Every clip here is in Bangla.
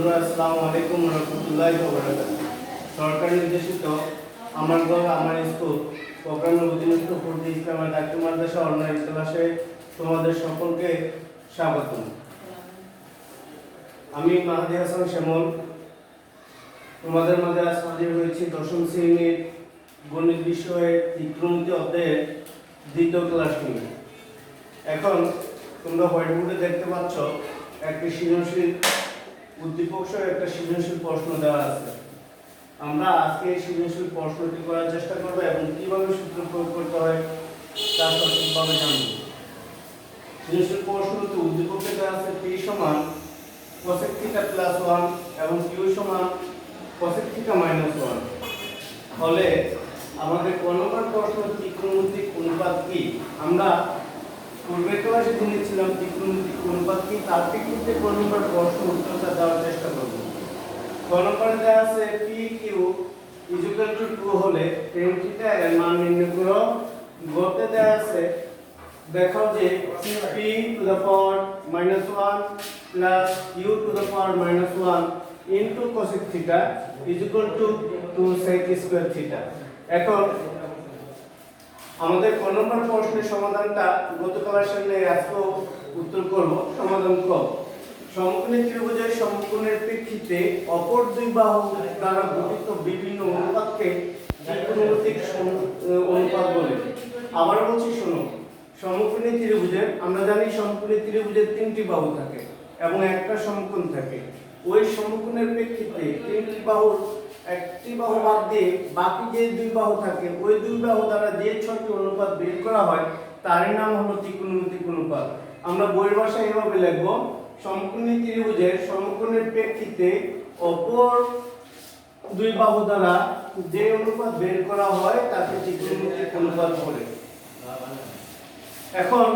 বন্ধুরা, আসসালামু আলাইকুম ওয়া রাহমাতুল্লাহি ওয়া বারাকাতুহু। সরকার নির্দেশিত আমার ঘর আমার স্কুল প্রোগ্রামের অধীনস্থ পূর্ব ইসলামের ডাক্তার মাদ্রাসা অনলাইন ক্লাসে তোমাদের সকলকে স্বাগতম। আমি মাহাদি হাসান শ্যামল তোমাদের মাঝে আজ হাজির হয়েছি দশম শ্রেণীর গণিত বিষয়ে ত্রিকোণমিতি অধ্যায়ের দ্বিতীয় ক্লাস নিয়ে। এখন তোমরা হোয়াইট বোর্ডে দেখতে পাচ্ছ একটি সৃজনশীল উদ্দীপক সহ একটা সৃজনশীল প্রশ্ন দেওয়া আছে। আমরা আজকে এই সৃজনশীল প্রশ্নটি করার চেষ্টা করব এবং কিভাবে সূত্র প্রয়োগ করতে হয় তা সঠিকভাবে জানব। সৃজনশীল প্রশ্নতে উদ্দীপকে দেওয়া আছে p সমান cosec θ প্লাস 1 এবং q সমান cosec θ মাইনাস 1 হলে আমাদের কোন নম্বর প্রশ্ন ত্রিকোণমিতিক অনুপাত কি? আমরা পূর্বের ক্লাসে জেনেছিলাম ত্রিকোণমিতিক অনুপাত কি, তার প্রেক্ষিতে কোন নম্বর প্রশ্ন উত্তরটা দেওয়ার চেষ্টা করব। কোন নম্বরে দেওয়া আছে PQ = 2 হলে tan θ এর মান নির্ণয় করো। গতে দেওয়া আছে দেখাও যে p to the power -1 plus q to the power -1 into cosec θ = 2 sec square θ। এখন আমাদের কোন নম্বর প্রশ্নের সমাধানটা গত ক্লাসে নিয়ে আজকে উত্তর করব। সমাধান ক, সমকোণী ত্রিভুজের সমকোণের প্রেক্ষিতে অপর দুই বাহু দ্বারা গঠিত বিভিন্ন অনুপাতকে ত্রিকোণমিতিক অনুপাত বলে। আবার বলছি শোনো, সমকোণী ত্রিভুজের আমরা জানি সমকোণী ত্রিভুজের তিনটি বাহু থাকে এবং একটা সমকোণ থাকে। ওই সমকোণের প্রেক্ষিতে তিনটি বাহুর একটি বাহু বাদ দিয়ে বাকি যে দুই বাহু থাকে ওই দুই বাহু দ্বারা যে ছয়টি অনুপাত বের করা হয় তারই নাম হলো ত্রিকোণমিতিক অনুপাত। আমরা বইয়ের ভাষায় এভাবে লিখব, সমকোণী ত্রিভুজের সমকোণের প্রেক্ষিতে অপর দুই বাহু দ্বারা যে অনুপাত বের করা হয় তাকে ত্রিকোণমিতিক অনুপাত বলে। এখন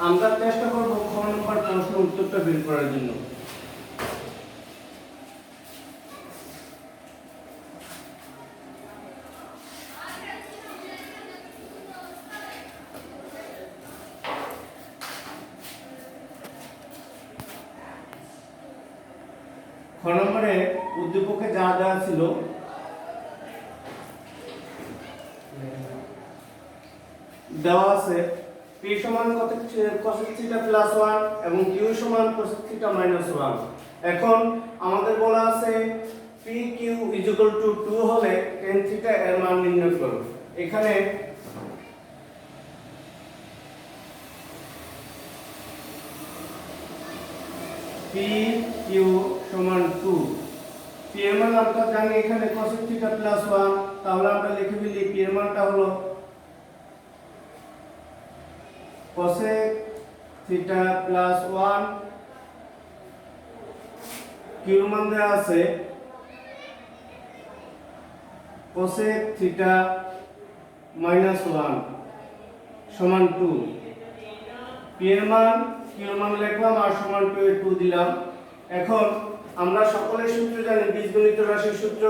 আমরা চেষ্টা করব খ নম্বর প্রশ্নের উত্তরটা বের করার জন্য। খ নম্বরে উদ্দীপকে যা দেওয়া ছিল দেওয়া আছে p সমান cosec θ প্লাস 1 এবং q সমান cosec θ মাইনাস 1। এখন আমাদের বলা আছে pq = 2 হলে tan θ এর মান নির্ণয় করো। এখানে PQ সমান 2, p এর মান আমরা জানি এখানে cosec θ প্লাস 1, তাহলে আমরা লিখে ফেলি p এর মানটা হলো cosec θ প্লাস 1, q এর মান দেওয়া আছে cosec θ মাইনাস 1 সমান 2। p এর মান q এর মান লিখলাম আর সমান 2 এ 2 দিলাম। এখন আমরা সকলের সূত্র জানি, বীজগণিত রাশির সূত্র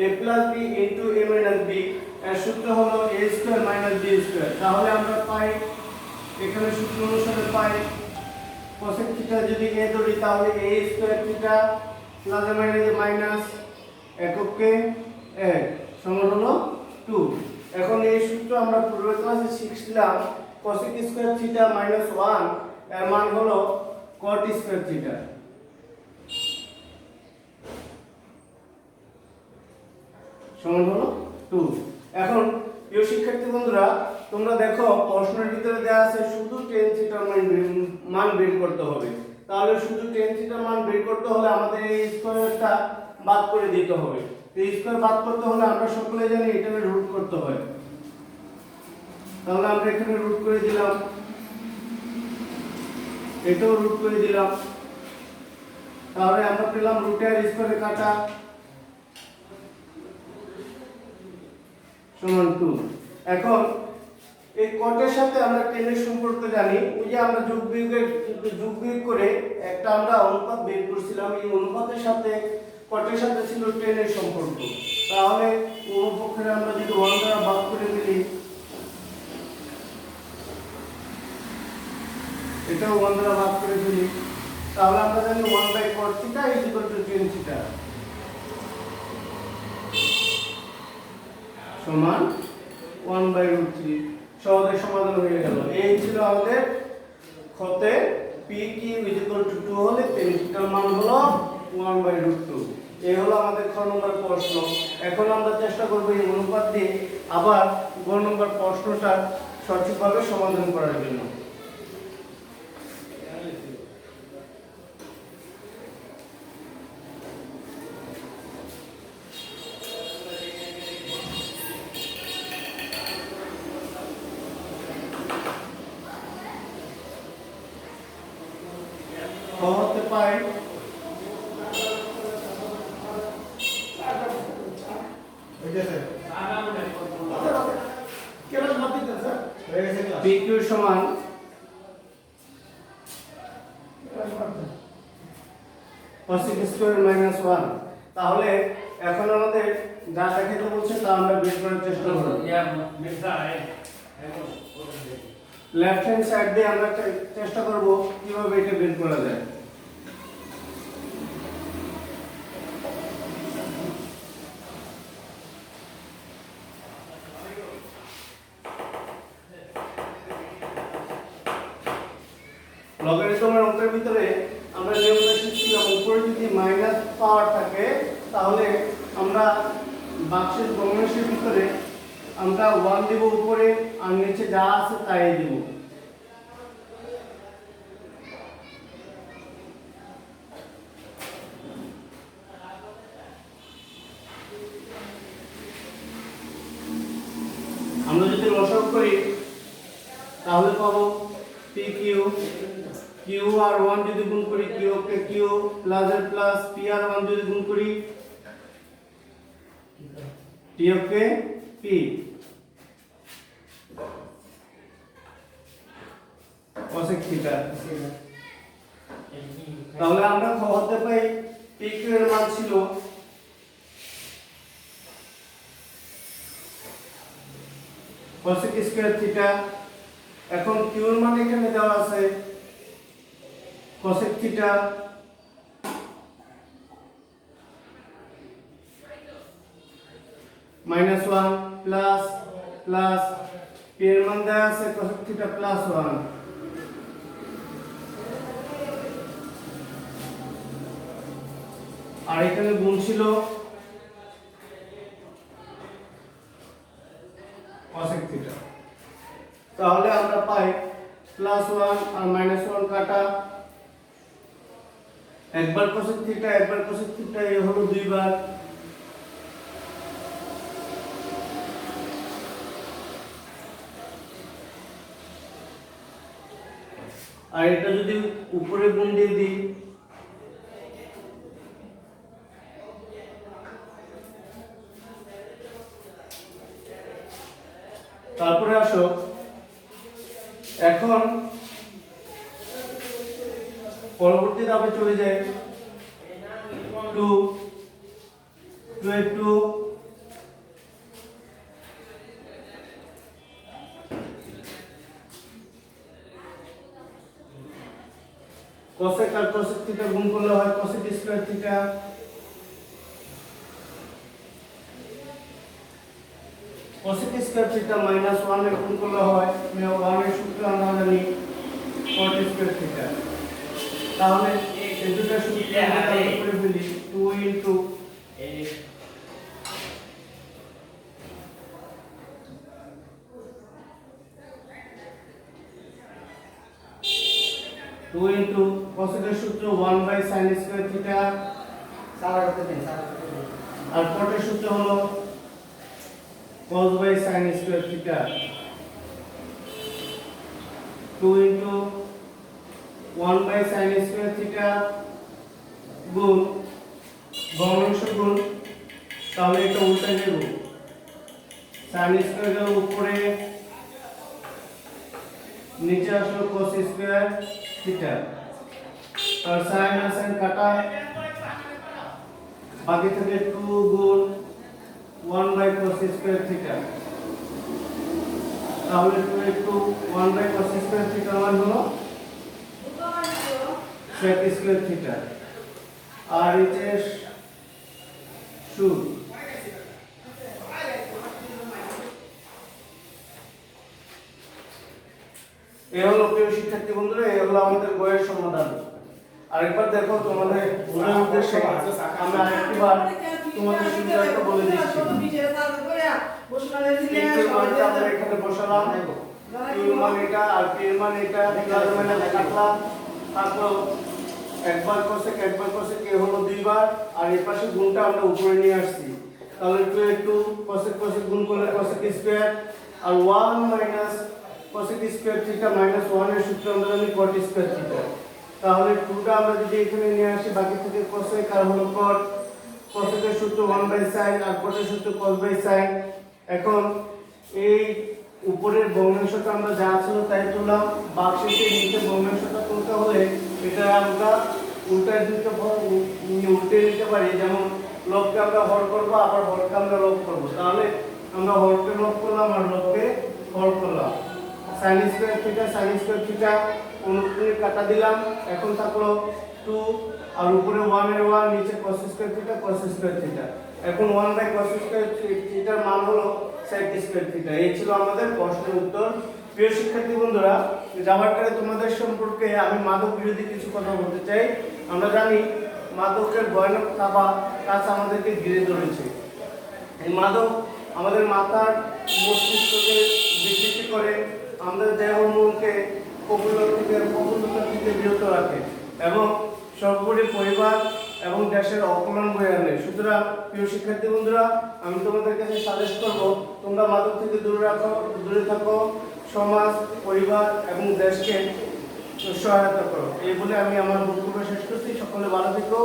a + b * a - b এর সূত্র হলো a² - b²। তাহলে আমরা পাই এখানে সূত্র অনুসারে পাই cosec θ যদি a ধরি তাহলে a² θ প্লাস মাইনাস এককে 1 সমান হলো 2। এখন এই সূত্র আমরা পূর্বের ক্লাসে শিখছিলাম cosec² θ - 1 এর মান হলো cot² θ সমান হলো 2। এখন প্রিয় শিক্ষার্থী বন্ধুরা, তোমরা দেখো প্রশ্নের ভিতরে দেওয়া আছে শুধু tan θ মান বের করতে হবে। তাহলে শুধু tan θ মান বের করতে হলে আমাদের এই স্কয়ারটা বাদ করে দিতে হবে। এই স্কয়ার বাদ করতে হলে আমরা সকলে জানি এটাকে রুট করতে হয়। তাহলে আমরা এখানে রুট করে দিলাম, এটাও রুট করে দিলাম, তাহলে আমরা পেলাম রুটের স্কয়ারে কাটা সমান 2। এখন এই কটের সাথে আমরা টেনের সম্পর্ক জানি, ওই যে আমরা যোগ বিয়োগ করে একটা আমরা অনুপাত বের করছিলাম, এই অনুপাতের সাথে কটের সাথে ছিল টেনের সম্পর্ক। তাহলে উভয় পক্ষের আমরা যদি 1 দ্বারা ভাগ করে দিই, এটাও 1 দ্বারা ভাগ করে দিই, তাহলে আমরা জানি 1/cos θ = tan θ সমান 1/√3। সহজে সমাধান হয়ে গেল। এই ছিল আমাদের ক্ষতে PQ = 2 হলে tan θ এর মান হলো 1/√2। এই হলো আমাদের খ নম্বর প্রশ্ন। এখন আমরা চেষ্টা করব এই অনুপাত দিয়ে আবার গ নম্বর প্রশ্নটা সঠিকভাবে সমাধান করার জন্য। হতে পাই PQ সমান cos স্কয়ার মাইনাস 1। তাহলে এখন আমাদের যা দেখাতে বলছে তা আমরা বের করার চেষ্টা করব। লেফট হ্যান্ড সাইড দিয়ে আমরা চেষ্টা করব কিভাবে এটা বের করা যায়। লগারিদমের অঙ্কের ভিতরে আমরা নিয়মটা শিখছিলাম, উপরে যদি মাইনাস পাওয়ার থাকে তাহলে আমরা বাক্সের ভগ্নাংশের ভিতরে আমরা 1 দেব উপরে আর নিচে যা আছে তাই দেব। আমরা যদি লসাগু করি তাহলে পাবো PQ Q আর 1 যদি গুণ করি Q কে Q প্লাস এর প্লাস P আর 1 যদি গুণ করি T কে P। cosec θ। তাহলে আমরা হতে পাই PQ এর মান ছিল cosec স্কয়ার θ। এখন Q এর মান এখানে দেওয়া আছে cosec θ minus 1 plus plus P এর মান দেওয়া আছে cosec θ প্লাস 1। আর এখানে গুণ ছিল cosec θ। তাহলে আমরা পাই প্লাস 1 আর মাইনাস 1 কাটা, একবার cosec θ একবার cosec θ, এই হলো দুইবার। আর এটা যদি উপরে গুণ দিয়ে দিই তারপরে আসো এখন পরবর্তী ধাপে চলে যায় 2 cosec আর cosec θ গুণ করলে হয় cosec square θ। cosec square θ minus 1 এর গুণ করলে হয় 1 এর সূত্র আমরা জানি cot স্কয়ার θ। তাহলে এই দুটো সূত্র আমরা করে ফেলি 2 ইনটু cosec এর সূত্র 1/sin স্কয়ার θ আর cot এর সূত্র হলো cos/sin square θ। 2 into 1/sin square θ গুণ ভগ্নাংশ গুণ, তাহলে এটা উল্টাই দেব, sin স্কয়ার এর উপরে নিচে আসলো cos স্কয়ার θ। আর sin আর sin কাটা, বাকি থাকে 2 গুণ 1/cos স্কয়ার θ। তাহলে 2 1/cos স্কয়ার θ মান হলো sec square theta আর হচ্ছে সুদ। এই হলো প্রিয় শিক্ষার্থী বন্ধুরা, এই হলো আমাদের বইয়ের সমাধান। আরেকবার দেখো তোমাদের বোঝার উদ্দেশ্যে আমি আরেকবার তোমাদের সুবিধাটা বলে দিচ্ছি। আমরা এখানে বসালাম, এর মান এটা আর এর মান এটা, প্লাস মাইনাস রাখলাম, তারপর একবার কোসেক এ হলো দুইবার, আর এই পাশে গুণটা আমরা উপরে নিয়ে আসছি। তাহলে 2 কোসেক গুণ করলে কোসেক স্কয়ার, আর 1 minus cosec square theta minus 1 এর সূত্র আমরা জানি কট স্কয়ার থিটা। তাহলে 2টা আমরা যদি এখানে নিয়ে আসি, বাকি থেকে কোসেক আর হলো কট, কোসেকের সূত্র 1/sin আর কটের সূত্র cos/sin। এখন এই উপরের ভগ্নাংশটা আমরা যা ছিল তাই তুললাম, বাক্সের নিচে ভগ্নাংশটা তুলতে হলে এটা আমরা উল্টে নিতে পারি। যেমন লবকে আমরা হর করব, আবার হরকে আমরা লব করব। তাহলে আমরা হরকে লব করলাম আর লবকে হর করলাম। sin স্কয়ার থিটা অনুক্রমে কাটা দিলাম, এখন থাকলো 2 আর উপরে 1 এর 1, নিচে cos স্কয়ার থিটা। এখন 1/cos স্কয়ার থিটার মান হলো sec স্কয়ার থিটা। এই ছিল আমাদের প্রশ্নের উত্তর। প্রিয় শিক্ষার্থী বন্ধুরা, যাওয়ার পরে তোমাদের সম্পর্কে আমি মাদক বিরোধী কিছু কথা বলতে চাই। আমরা জানি মাদকের ভয়ানক কাজ আমাদেরকে ঘিরে ধরেছে। এই মাদক আমাদের মাথার মস্তিষ্ককে বিকৃত করে, আমাদের দেহ মনকে প্রফুল্লতা থেকে বিরত রাখে এবং সর্বোপরি পরিবার এবং দেশের অকল্যাণ বয়ে আনে। সুতরাং প্রিয় শিক্ষার্থী বন্ধুরা, আমি তোমাদের কাছে সাজেস্ট করব তোমরা মাদক থেকে দূরে থাকো, সমাজ, পরিবার এবং দেশকে সহায়তা করো। এই বলে আমি আমার বক্তব্য শেষ করছি। সকলে ভালো থেকো।